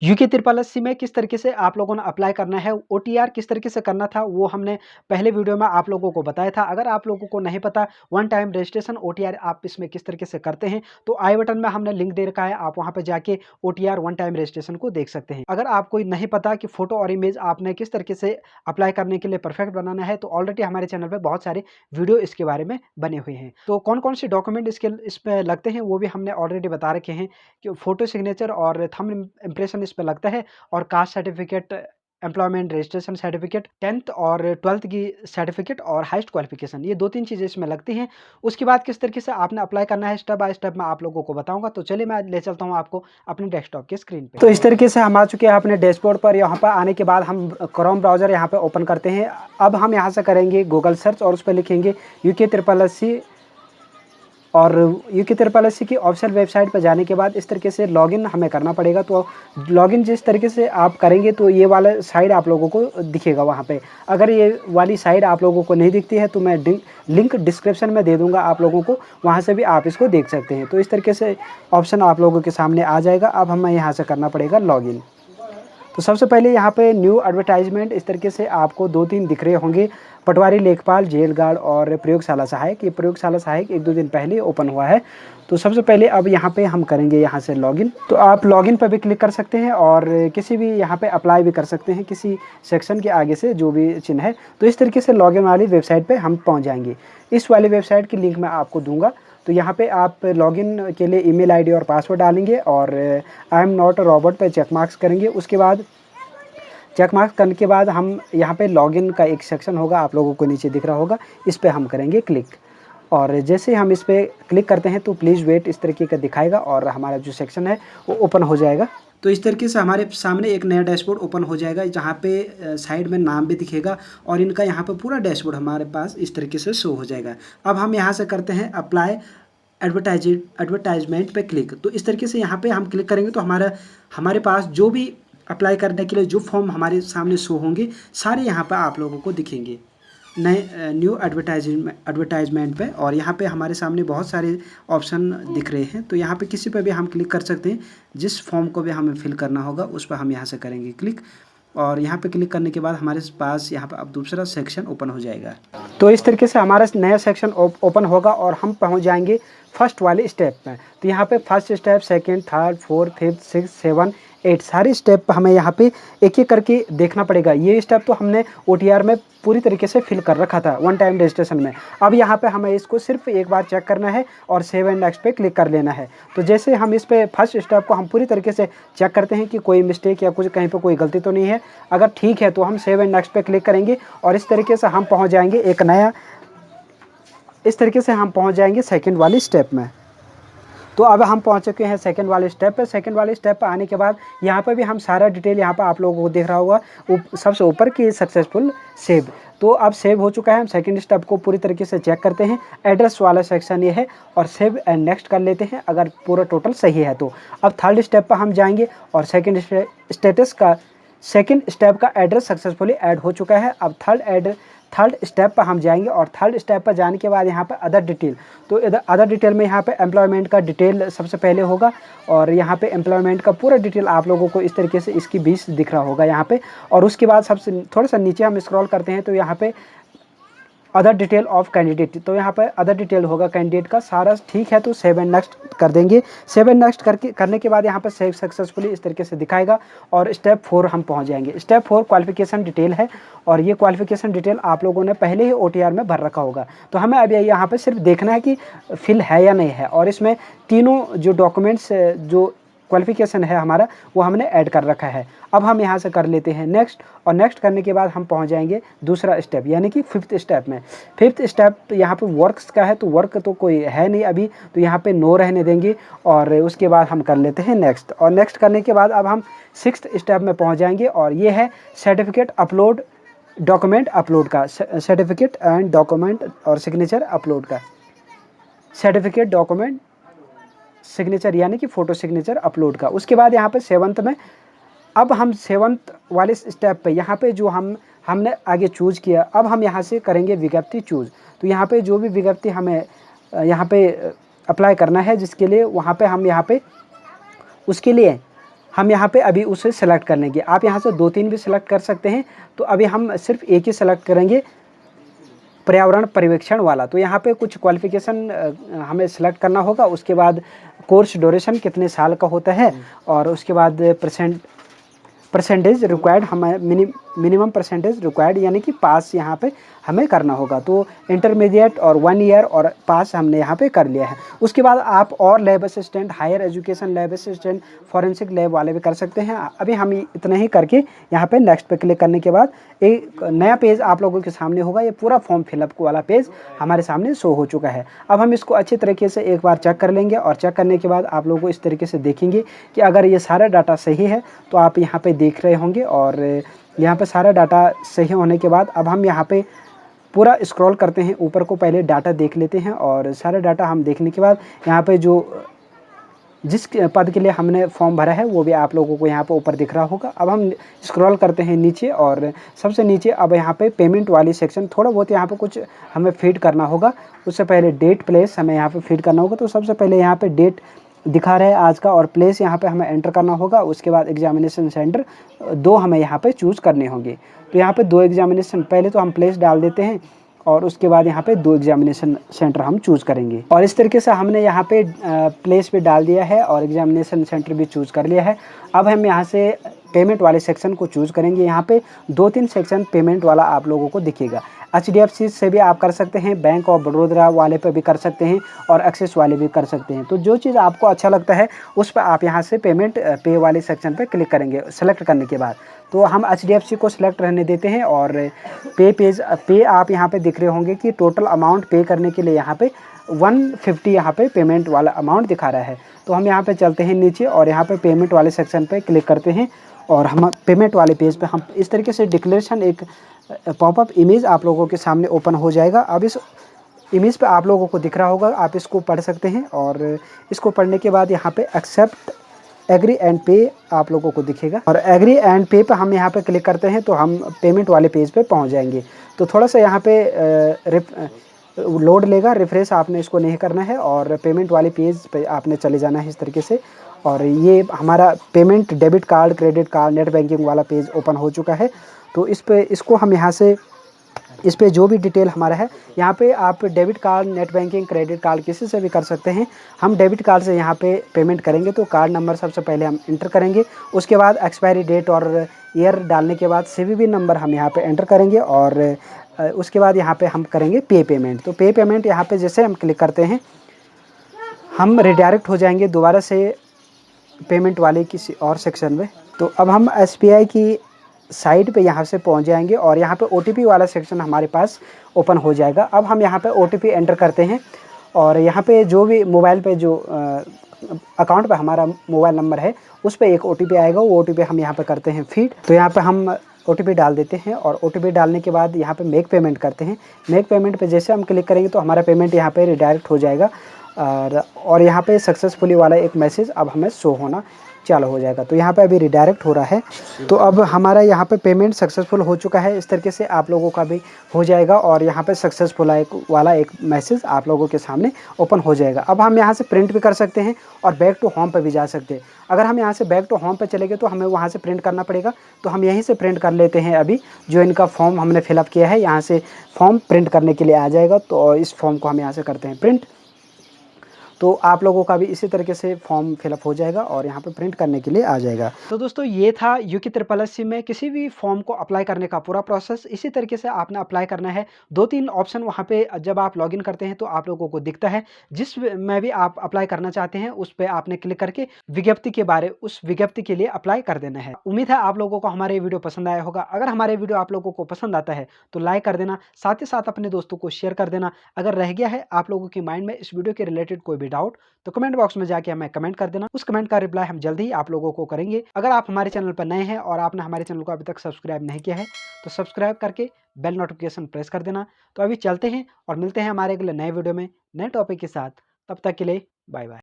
UK triple SC में किस तरीके से आप लोगों ने अप्लाई करना है, ओटीआर किस तरीके से करना था, वो हमने पहले वीडियो में आप लोगों को बताया था। अगर आप लोगों को नहीं पता वन टाइम रजिस्ट्रेशन ओटीआर आप इसमें किस तरीके से करते हैं, तो आई बटन में हमने लिंक दे रखा है, आप वहाँ पे जाके ओटीआर वन टाइम रजिस्ट्रेशन को देख सकते हैं। अगर आपको नहीं पता कि फ़ोटो और इमेज आपने किस तरीके से अप्लाई करने के लिए परफेक्ट बनाना है, तो ऑलरेडी हमारे चैनल पे बहुत सारे वीडियो इसके बारे में बने हुए हैं। तो कौन-कौन से डॉक्यूमेंट इसमें लगते हैं, वो भी हमने ऑलरेडी बता रखे हैं कि फ़ोटो सिग्नेचर और थंब इम्प्रेशन इस पे लगता है और caste certificate, employment registration certificate, 10th और 12th की सर्टिफिकेट और हाईएस्ट क्वालिफिकेशन, ये 2-3 चीज़ें इसमें लगती हैं। उसके बाद किस तरीके से आपने अप्लाई करना है स्टेप बाय स्टेप मैं आप लोगों को बताऊँगा। तो चलिए मैं ले चलता हूँ आपको अपने डेस्कटॉप की स्क्रीन पे। तो इस तरीके से हम आ चुके हैं अपने डैशबोर्ड पर। यहाँ पर आने के बाद हम क्रोम ब्राउज़र यहाँ पे ओपन करते हैं। अब हम यहाँ से करेंगे गूगल सर्च और उस पे लिखेंगे यूके ट्रिपल एससी और यूके ट्रिपल एससी की ऑफिशियल वेबसाइट पर जाने के बाद इस तरीके से लॉगिन हमें करना पड़ेगा। तो लॉगिन जिस तरीके से आप करेंगे तो ये वाला साइड आप लोगों को दिखेगा वहाँ पे। अगर ये वाली साइड आप लोगों को नहीं दिखती है तो मैं लिंक डिस्क्रिप्शन में दे दूँगा आप लोगों को, वहाँ से भी आप इसको देख सकते हैं। तो इस तरीके से ऑप्शन आप लोगों के सामने आ जाएगा। अब हमें यहाँ से करना पड़ेगा लॉगिन। तो सबसे पहले यहाँ पे न्यू एडवर्टाइजमेंट इस तरीके से आपको 2-3 दिख रहे होंगे। पटवारी लेखपाल, जेल गार्ड और प्रयोगशाला सहायक। ये प्रयोगशाला सहायक 1-2 दिन पहले ओपन हुआ है। तो सबसे पहले अब यहाँ पे हम करेंगे यहाँ से लॉगिन। तो आप लॉगिन पर भी क्लिक कर सकते हैं और किसी भी यहाँ पे अप्लाई भी कर सकते हैं किसी सेक्शन के आगे से जो भी चिन्ह है। तो इस तरीके से लॉगिन वाली वेबसाइट पे हम पहुँच जाएंगे। इस वाली वेबसाइट की लिंक मैं आपको दूँगा। तो यहाँ पे आप लॉगिन के लिए ईमेल आईडी और पासवर्ड डालेंगे और I am not a robot पे चेक मार्क्स करेंगे। उसके बाद चेक मार्क करने के बाद हम यहाँ पे लॉगिन का एक सेक्शन होगा, आप लोगों को नीचे दिख रहा होगा, इस पे हम करेंगे क्लिक। और जैसे हम इस पे क्लिक करते हैं तो प्लीज़ वेट इस तरीके का दिखाएगा और हमारा जो सेक्शन है वो ओपन हो जाएगा। तो इस तरीके से हमारे सामने एक नया डैशबोर्ड ओपन हो जाएगा, जहाँ पे साइड में नाम भी दिखेगा और इनका यहाँ पे पूरा डैशबोर्ड हमारे पास इस तरीके से शो हो जाएगा। अब हम यहाँ से करते हैं अप्लाई एडवर्टाइजमेंट पे क्लिक। तो इस तरीके से यहाँ पे हम क्लिक करेंगे तो हमारे पास जो भी अप्लाई करने के लिए जो फॉर्म हमारे सामने शो होंगे सारे यहाँ पर आप लोगों को दिखेंगे नए न्यू एडवर्टाइजमेंट पे। और यहाँ पे हमारे सामने बहुत सारे ऑप्शन दिख रहे हैं, तो यहाँ पे किसी पे भी हम क्लिक कर सकते हैं। जिस फॉर्म को भी हमें फिल करना होगा उस पर हम यहाँ से करेंगे क्लिक और यहाँ पे क्लिक करने के बाद हमारे पास यहाँ पे अब दूसरा सेक्शन ओपन हो जाएगा। तो इस तरीके से हमारा नया सेक्शन ओपन होगा और हम पहुँच जाएंगे फर्स्ट वाले स्टेप में। तो यहाँ पे first step, second, third, fourth, fifth, six, 7, 8 सारे स्टेप हमें यहाँ पे एक-एक करके देखना पड़ेगा। ये स्टेप तो हमने ओटीआर में पूरी तरीके से फिल कर रखा था वन टाइम रजिस्ट्रेशन में। अब यहाँ पे हमें इसको सिर्फ एक बार चेक करना है और सेव एंड नेक्स्ट पे क्लिक कर लेना है। तो जैसे हम इस पे फर्स्ट स्टेप को हम पूरी तरीके से चेक करते हैं कि कोई मिस्टेक या कुछ कहीं पे कोई गलती तो नहीं है। अगर ठीक है तो हम सेव एंड नेक्स्ट पे क्लिक करेंगे और इस तरीके से हम पहुँच जाएंगे सेकंड वाली स्टेप में। तो अब हम पहुंच चुके हैं सेकंड वाले स्टेप पे। सेकंड वाले स्टेप पे आने के बाद यहाँ पे भी हम सारा डिटेल यहाँ पे आप लोगों को दिख रहा होगा सबसे ऊपर की सक्सेसफुल सेव। तो अब सेव हो चुका है। हम सेकंड स्टेप को पूरी तरीके से चेक करते हैं। एड्रेस वाला सेक्शन ये है और सेव एंड नेक्स्ट कर लेते हैं अगर पूरा टोटल सही है तो। अब थर्ड स्टेप पर हम जाएंगे और सेकंड स्टेप का एड्रेस सक्सेसफुली ऐड हो चुका है। अब थर्ड स्टेप पर हम जाएंगे और थर्ड स्टेप पर जाने के बाद यहाँ पर अदर डिटेल। तो इधर अदर डिटेल में यहाँ पे एम्प्लॉयमेंट का डिटेल सबसे पहले होगा और यहाँ पे एम्प्लॉयमेंट का पूरा डिटेल आप लोगों को इस तरीके से इसकी 20 दिख रहा होगा यहाँ पे। और उसके बाद सबसे थोड़ा सा नीचे हम स्क्रॉल करते हैं तो यहाँ पे अदर डिटेल ऑफ कैंडिडेट। तो यहाँ पर अदर डिटेल होगा कैंडिडेट का सारा ठीक है तो सेव एंड नेक्स्ट कर देंगे। सेव एंड नेक्स्ट करने के बाद यहाँ पर सेव सक्सेसफुली इस तरीके से दिखाएगा और स्टेप 4 हम पहुँच जाएंगे। स्टेप 4 क्वालिफिकेशन डिटेल है और ये क्वालिफिकेशन डिटेल आप लोगों ने पहले ही ओटीआर में भर रखा होगा। तो हमें अब यहाँ पर सिर्फ देखना है कि फिल है या नहीं है और इसमें तीनों जो डॉक्यूमेंट्स जो क्वालिफिकेशन है हमारा वो हमने ऐड कर रखा है। अब हम यहाँ से कर लेते हैं नेक्स्ट और नेक्स्ट करने के बाद हम पहुँच जाएंगे दूसरा स्टेप यानी कि फिफ्थ स्टेप में। फिफ्थ स्टेप यहाँ पे वर्क्स का है तो वर्क तो कोई है नहीं अभी, तो यहाँ पे नो रहने देंगे और उसके बाद हम कर लेते हैं नेक्स्ट। और नेक्स्ट करने के बाद अब हम सिक्स्थ स्टेप में पहुँच जाएंगे और ये है सर्टिफिकेट अपलोड डॉक्यूमेंट अपलोड का। सर्टिफिकेट एंड डॉक्यूमेंट और सिग्नेचर अपलोड का। सर्टिफिकेट डॉक्यूमेंट सिग्नेचर यानी कि फ़ोटो सिग्नेचर अपलोड का। उसके बाद यहाँ पे सेवंथ में अब हम सेवंथ वाले स्टेप पे यहाँ पे जो हमने आगे चूज़ किया अब हम यहाँ से करेंगे विज्ञप्ति चूज़। तो यहाँ पे जो भी विज्ञप्ति हमें यहाँ पे अप्लाई करना है जिसके लिए वहाँ पे हम यहाँ पे उसके लिए हम यहाँ पे अभी उसे सेलेक्ट कर लेंगे। आप यहाँ से 2-3 भी सिलेक्ट कर सकते हैं। तो अभी हम सिर्फ एक ही सेलेक्ट करेंगे, पर्यावरण पर्यवेक्षण वाला। तो यहाँ पे कुछ क्वालिफिकेशन हमें सेलेक्ट करना होगा। उसके बाद कोर्स ड्यूरेशन कितने साल का होता है, और उसके बाद परसेंटेज रिक्वायर्ड, हमें मिनिमम परसेंटेज रिक्वायर्ड यानी कि पास यहाँ पे हमें करना होगा। तो इंटरमीडिएट और 1 ईयर और पास हमने यहाँ पे कर लिया है। उसके बाद आप और lab assistant, higher education lab assistant, forensic lab वाले भी कर सकते हैं। अभी हम इतना ही करके यहाँ पे नेक्स्ट पे क्लिक करने के बाद एक नया पेज आप लोगों के सामने होगा। ये पूरा फॉर्म फिलअप वाला पेज हमारे सामने शो हो चुका है। अब हम इसको अच्छी तरीके से एक बार चेक कर लेंगे, और चेक करने के बाद आप लोगों को इस तरीके से देखेंगे कि अगर ये सारा डाटा सही है तो आप यहाँ पे देख रहे होंगे। और यहाँ पे सारा डाटा सही होने के बाद अब हम यहाँ पे पूरा स्क्रॉल करते हैं ऊपर को, पहले डाटा देख लेते हैं। और सारा डाटा हम देखने के बाद यहाँ पे जो जिस पद के लिए हमने फॉर्म भरा है वो भी आप लोगों को यहाँ पे ऊपर दिख रहा होगा। अब हम स्क्रॉल करते हैं नीचे, और सबसे नीचे अब यहाँ पे पेमेंट वाली सेक्शन, थोड़ा बहुत यहाँ पे कुछ हमें फीड करना होगा। उससे पहले डेट प्लेस हमें यहाँ पे फीड करना होगा। तो सबसे पहले यहाँ पे डेट दिखा रहा है आज का, और प्लेस यहाँ पे हमें एंटर करना होगा। उसके बाद एग्जामिनेशन सेंटर 2 हमें यहाँ पे चूज़ करने होंगे। तो यहाँ पे 2 एग्जामिनेशन, पहले तो हम प्लेस डाल देते हैं, और उसके बाद यहाँ पे 2 एग्जामिनेशन सेंटर हम चूज़ करेंगे। और इस तरीके से हमने यहाँ पे प्लेस भी डाल दिया है और एग्जामिनेशन सेंटर भी चूज़ कर लिया है। अब हम यहाँ से पेमेंट वाले सेक्शन को चूज़ करेंगे। यहाँ पे 2-3 सेक्शन पेमेंट वाला आप लोगों को दिखेगा। HDFC से भी आप कर सकते हैं, बैंक ऑफ बड़ौदा वाले पे भी कर सकते हैं, और एक्सिस वाले भी कर सकते हैं। तो जो चीज़ आपको अच्छा लगता है उस पर आप यहाँ से पेमेंट पे वाले सेक्शन पे क्लिक करेंगे सेलेक्ट करने के बाद। तो हम HDFC को सिलेक्ट रहने देते हैं, और पे आप यहाँ पे दिख रहे होंगे कि टोटल अमाउंट पे करने के लिए यहाँ पे 150 यहाँ पे पेमेंट वाला अमाउंट दिखा रहा है। तो हम यहाँ पे चलते हैं नीचे, और यहाँ पे पेमेंट वाले सेक्शन पे क्लिक करते हैं, और हम पेमेंट वाले पेज पे हम इस तरीके से डिक्लेरेशन, एक पॉपअप इमेज आप लोगों के सामने ओपन हो जाएगा। अब इस इमेज पे आप लोगों को दिख रहा होगा, आप इसको पढ़ सकते हैं। और इसको पढ़ने के बाद यहाँ पे एक्सेप्ट एग्री एंड पे आप लोगों को दिखेगा, और एग्री एंड पे पे हम यहाँ पे क्लिक करते हैं तो हम पेमेंट वाले पेज पे पहुँच जाएंगे। तो थोड़ा सा यहाँ पे लोड लेगा, रिफ्रेश आपने इसको नहीं करना है, और पेमेंट वाले पेज पे आपने चले जाना है इस तरीके से। और ये हमारा payment debit card, credit card, net banking वाला पेज ओपन हो चुका है। तो इसको हम यहाँ से, इस पे जो भी डिटेल हमारा है, यहाँ पे आप debit card, net banking, credit card किसी से भी कर सकते हैं। हम डेबिट कार्ड से यहाँ पे पेमेंट करेंगे, तो कार्ड नंबर सबसे पहले हम इंटर करेंगे। उसके बाद एक्सपायरी डेट और ईयर डालने के बाद CVV नंबर हम यहाँ पे एंटर करेंगे, और उसके बाद यहाँ पे हम करेंगे पे पेमेंट। तो पे पेमेंट यहाँ पे जैसे हम क्लिक करते हैं, हम रिडायरेक्ट हो जाएंगे दोबारा से पेमेंट वाले किसी और सेक्शन में। तो अब हम SBI की साइट पे यहाँ से पहुँच जाएंगे, और यहाँ पे OTP वाला सेक्शन हमारे पास ओपन हो जाएगा। अब हम यहाँ पे OTP एंटर करते हैं, और यहाँ पे जो भी मोबाइल पे जो अकाउंट पे हमारा मोबाइल नंबर है उस पे एक OTP आएगा, वो OTP हम यहाँ पे करते हैं फीड। तो यहाँ पे हम OTP डाल देते हैं, और OTP डालने के बाद यहाँ पे मेक पेमेंट करते हैं। मेक पेमेंट पे जैसे हम क्लिक करेंगे तो हमारा पेमेंट यहाँ पे रिडायरेक्ट हो जाएगा, और यहाँ पे सक्सेसफुली वाला एक मैसेज अब हमें शो होना चालू हो जाएगा। तो यहाँ पे अभी रिडायरेक्ट हो रहा है। तो अब हमारा यहाँ पे पेमेंट सक्सेसफुल हो चुका है। इस तरीके से आप लोगों का भी हो जाएगा, और यहाँ पे सक्सेसफुल वाला एक मैसेज आप लोगों के सामने ओपन हो जाएगा। अब हम यहाँ से प्रिंट भी कर सकते हैं, और बैक टू होम पे भी जा सकते हैं। अगर हम यहाँ से बैक टू होम पे चले गए तो हमें वहाँ से प्रिंट करना पड़ेगा, तो हम यहीं से प्रिंट कर लेते हैं। अभी जो इनका फॉर्म हमने फिलअप किया है, यहाँ से फॉर्म प्रिंट करने के लिए आ जाएगा। तो इस फॉर्म को हम यहाँ से करते हैं प्रिंट। तो आप लोगों का भी इसी तरीके से फॉर्म फिलअप हो जाएगा, और यहाँ पे प्रिंट करने के लिए आ जाएगा। तो दोस्तों ये था UP SSC में किसी भी फॉर्म को अप्लाई करने का पूरा प्रोसेस। इसी तरीके से आपने अप्लाई करना है। 2-3 ऑप्शन वहाँ पे जब आप लॉगिन करते हैं तो आप लोगों को दिखता है, जिस में भी आप अप्लाई करना चाहते हैं उस पर आपने क्लिक करके विज्ञप्ति के बारे उस विज्ञप्ति के लिए अप्लाई कर देना है। उम्मीद है आप लोगों को हमारे वीडियो पसंद आया होगा। अगर हमारे वीडियो आप लोगों को पसंद आता है तो लाइक कर देना, साथ ही साथ अपने दोस्तों को शेयर कर देना। अगर रह गया है आप लोगों के माइंड में इस वीडियो के रिलेटेड कोई भी डाउट, तो कमेंट बॉक्स में जाके हमें कमेंट कर देना। उस कमेंट का रिप्लाई हम जल्द ही आप लोगों को करेंगे। अगर आप हमारे चैनल पर नए हैं और आपने हमारे चैनल को अभी तक सब्सक्राइब नहीं किया है तो सब्सक्राइब करके बेल नोटिफिकेशन प्रेस कर देना। तो अभी चलते हैं और मिलते हैं हमारे अगले नए वीडियो में नए टॉपिक के साथ। तब तक के लिए बाय बाय।